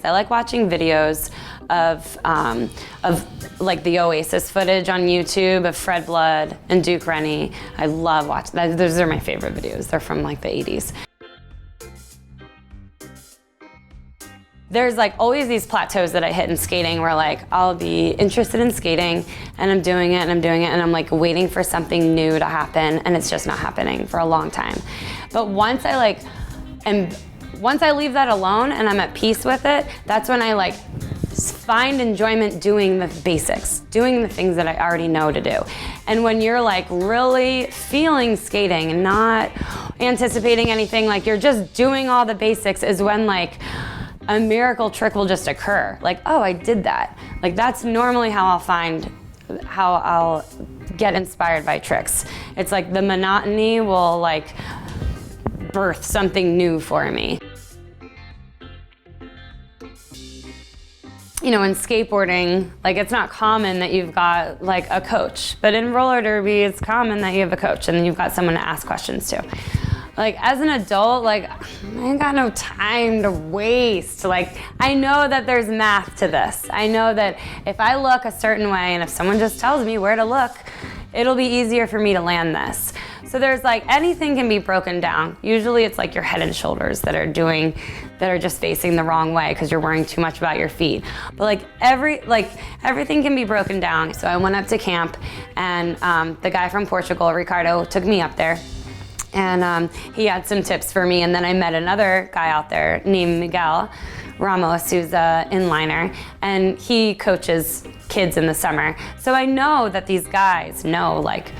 I like watching videos of like the Oasis footage on YouTube of Fred Blood and Duke Rennie. I love watching that. Those are my favorite videos. They're from like the 80s. There's like always these plateaus that I hit in skating where like I'll be interested in skating and I'm doing it and I'm doing it and I'm like waiting for something new to happen and it's just not happening for a long time. But once I leave that alone and I'm at peace with it, that's when I like find enjoyment doing the basics, doing the things that I already know to do. And when you're like really feeling skating and not anticipating anything, like you're just doing all the basics, is when like a miracle trick will just occur. Like, oh, I did that. Like that's normally how I'll get inspired by tricks. It's like the monotony will like birth something new for me. You know, in skateboarding, like it's not common that you've got like a coach, but in roller derby, it's common that you have a coach and then you've got someone to ask questions to. Like as an adult, like I ain't got no time to waste. Like I know that there's math to this. I know that if I look a certain way and if someone just tells me where to look, it'll be easier for me to land this. So there's like anything can be broken down. Usually it's like your head and shoulders that are just facing the wrong way because you're worrying too much about your feet. But like everything can be broken down. So I went up to camp and the guy from Portugal, Ricardo, took me up there. And he had some tips for me, and then I met another guy out there named Miguel Ramos, who's an inliner, and he coaches kids in the summer. So I know that these guys know like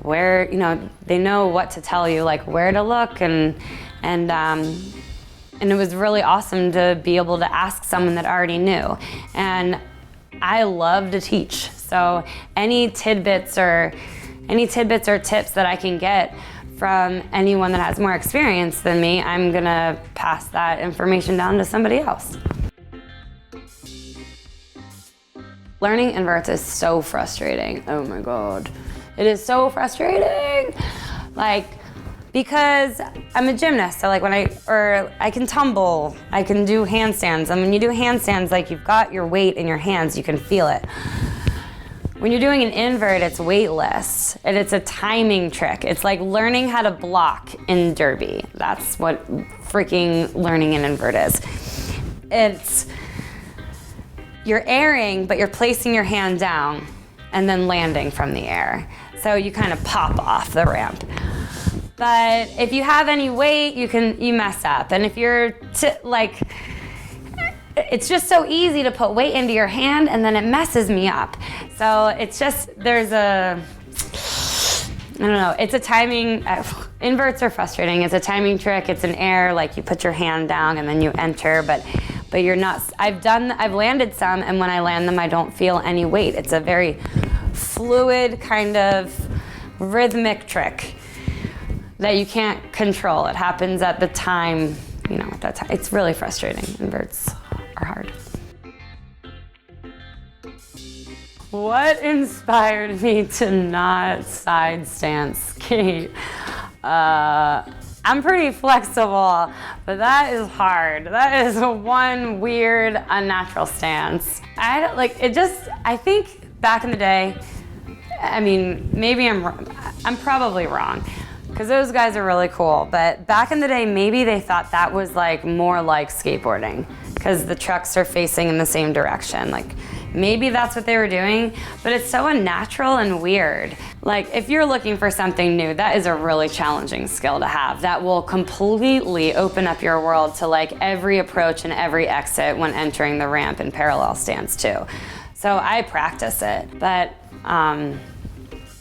where, you know, they know what to tell you, like where to look, and it was really awesome to be able to ask someone that already knew. And I love to teach, so any tidbits or tips that I can get from anyone that has more experience than me, I'm gonna pass that information down to somebody else. Learning inverts is so frustrating. Oh my God. It is so frustrating. Like, because I'm a gymnast, so like I can tumble, I can do handstands. And when you do handstands, like you've got your weight in your hands, you can feel it. When you're doing an invert, it's weightless, and it's a timing trick. It's like learning how to block in derby. That's what freaking learning an invert is. You're airing, but you're placing your hand down and then landing from the air. So you kind of pop off the ramp. But if you have any weight, you mess up. And if you're it's just so easy to put weight into your hand and then it messes me up. So it's just, I don't know, it's a timing, inverts are frustrating. It's a timing trick, it's an air, like you put your hand down and then you enter, but you're not, I've landed some, and when I land them, I don't feel any weight. It's a very fluid kind of rhythmic trick that you can't control. It happens at the time, you know, it's really frustrating. Inverts are hard. What inspired me to not side stance skate? I'm pretty flexible, but that is hard. That is one weird, unnatural stance. I think back in the day, I mean, maybe I'm probably wrong, because those guys are really cool, but back in the day, maybe they thought that was like more like skateboarding, because the trucks are facing in the same direction. Like, maybe that's what they were doing, but it's so unnatural and weird. Like, if you're looking for something new, that is a really challenging skill to have. That will completely open up your world to like every approach and every exit when entering the ramp in parallel stance too. So I practice it, but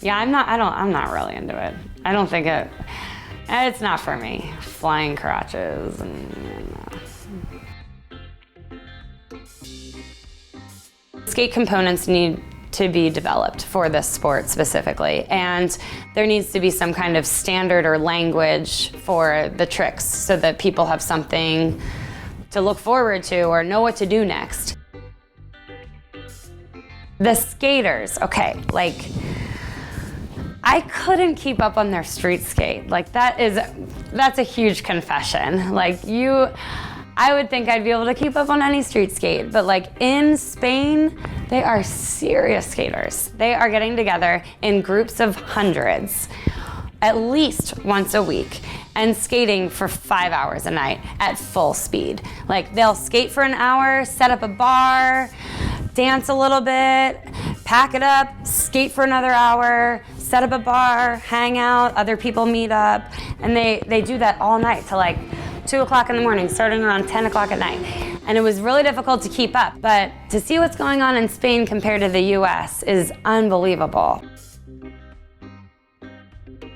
yeah, I'm not really into it. I don't think it's not for me. Flying crotches Skate components need to be developed for this sport specifically, and there needs to be some kind of standard or language for the tricks so that people have something to look forward to or know what to do next. The skaters, okay, like, I couldn't keep up on their street skate. Like, that's a huge confession. Like, I would think I'd be able to keep up on any street skate, but like in Spain, they are serious skaters. They are getting together in groups of hundreds at least once a week and skating for 5 hours a night at full speed. Like they'll skate for an hour, set up a bar, dance a little bit, pack it up, skate for another hour, set up a bar, hang out, other people meet up, and they do that all night till like 2 o'clock in the morning, starting around 10 o'clock at night. And it was really difficult to keep up, but to see what's going on in Spain compared to the US is unbelievable.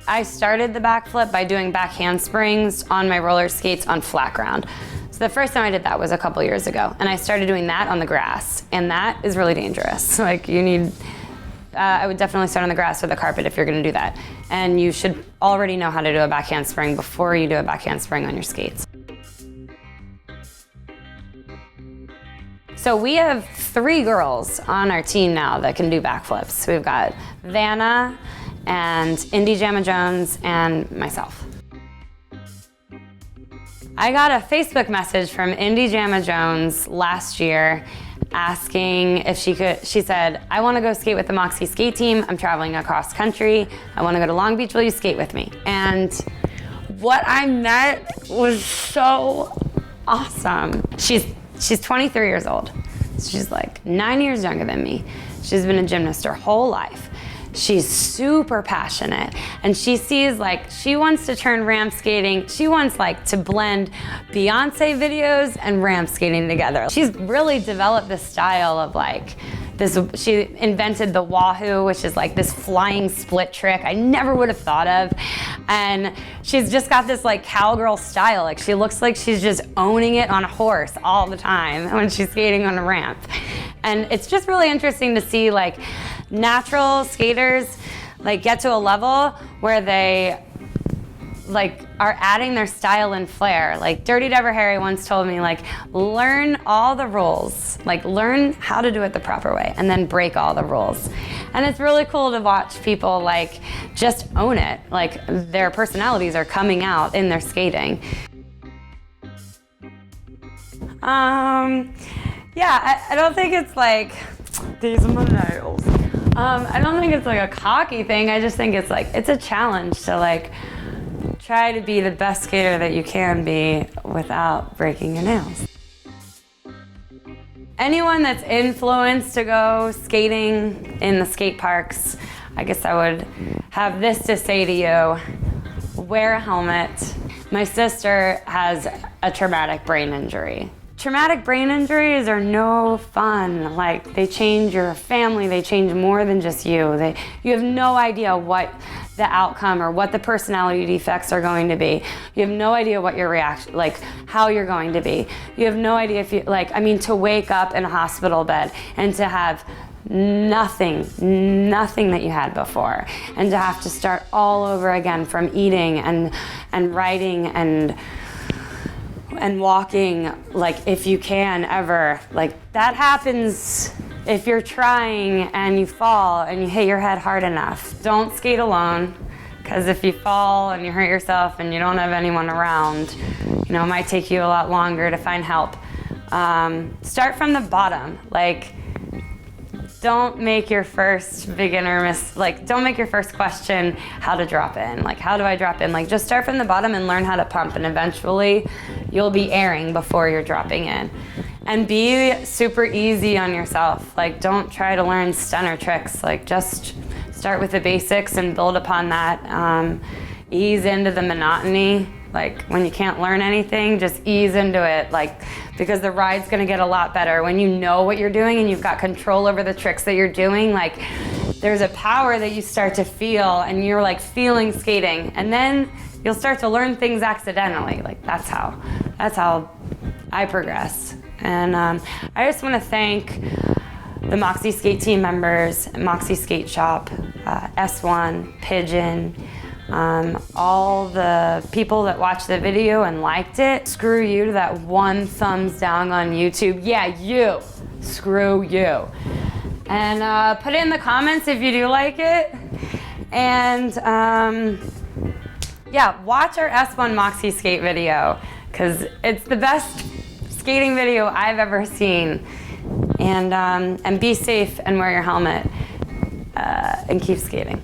I started the backflip by doing back handsprings on my roller skates on flat ground. So the first time I did that was a couple years ago, and I started doing that on the grass, and that is really dangerous. Like you need, I would definitely start on the grass or the carpet if you're gonna do that. And you should already know how to do a back handspring before you do a back handspring on your skates. So we have 3 girls on our team now that can do backflips. We've got Vanna and Indy Jamma Jones and myself. I got a Facebook message from Indy Jamma Jones last year asking if she could, she said, I want to go skate with the Moxi Skate team. I'm traveling across country. I want to go to Long Beach. Will you skate with me? And what I met was so awesome. She's 23 years old. She's like 9 years younger than me. She's been a gymnast her whole life. She's super passionate, and she sees like, she wants to turn ramp skating, she wants like to blend Beyonce videos and ramp skating together. She's really developed this style of like, she invented the Wahoo, which is like this flying split trick I never would have thought of. And she's just got this like cowgirl style. Like she looks like she's just owning it on a horse all the time when she's skating on a ramp. And it's just really interesting to see like natural skaters like get to a level where they like are adding their style and flair. Like Dirty Deborah Harry once told me, like, learn all the rules, like learn how to do it the proper way and then break all the rules. And it's really cool to watch people like just own it. Like their personalities are coming out in their skating. Yeah, I don't think it's like, these are my nails. I don't think it's like a cocky thing. I just think it's like, it's a challenge to like try to be the best skater that you can be without breaking your nails. Anyone that's influenced to go skating in the skate parks, I guess I would have this to say to you: wear a helmet. My sister has a traumatic brain injury. Traumatic brain injuries are no fun. Like, they change your family, they change more than just you. You have no idea what the outcome or what the personality defects are going to be. You have no idea what your reaction, like how you're going to be. You have no idea if you, like, I mean, to wake up in a hospital bed and to have nothing that you had before, and to have to start all over again from eating and writing and walking, like, if you can ever, like, that happens if you're trying and you fall and you hit your head hard enough. Don't skate alone, because if you fall and you hurt yourself and you don't have anyone around, you know, it might take you a lot longer to find help. Start from the bottom. Like, don't make your first don't make your first question how to drop in. Like, how do I drop in? Like, just start from the bottom and learn how to pump, and eventually you'll be airing before you're dropping in. And be super easy on yourself. Like, don't try to learn stunner tricks. Like, just start with the basics and build upon that. Ease into the monotony. Like, when you can't learn anything, just ease into it, like, because the ride's gonna get a lot better when you know what you're doing and you've got control over the tricks that you're doing. Like, there's a power that you start to feel, and you're like feeling skating, and then you'll start to learn things accidentally. Like, that's how I progress. And I just want to thank the Moxi Skate team members, Moxi Skate Shop, S1, Pigeon, all the people that watched the video and liked it. Screw you to that one thumbs down on YouTube. Yeah, you. Screw you. And put it in the comments if you do like it. And yeah, watch our S1 Moxi Skate video, because it's the best skating video I've ever seen. And be safe and wear your helmet and keep skating.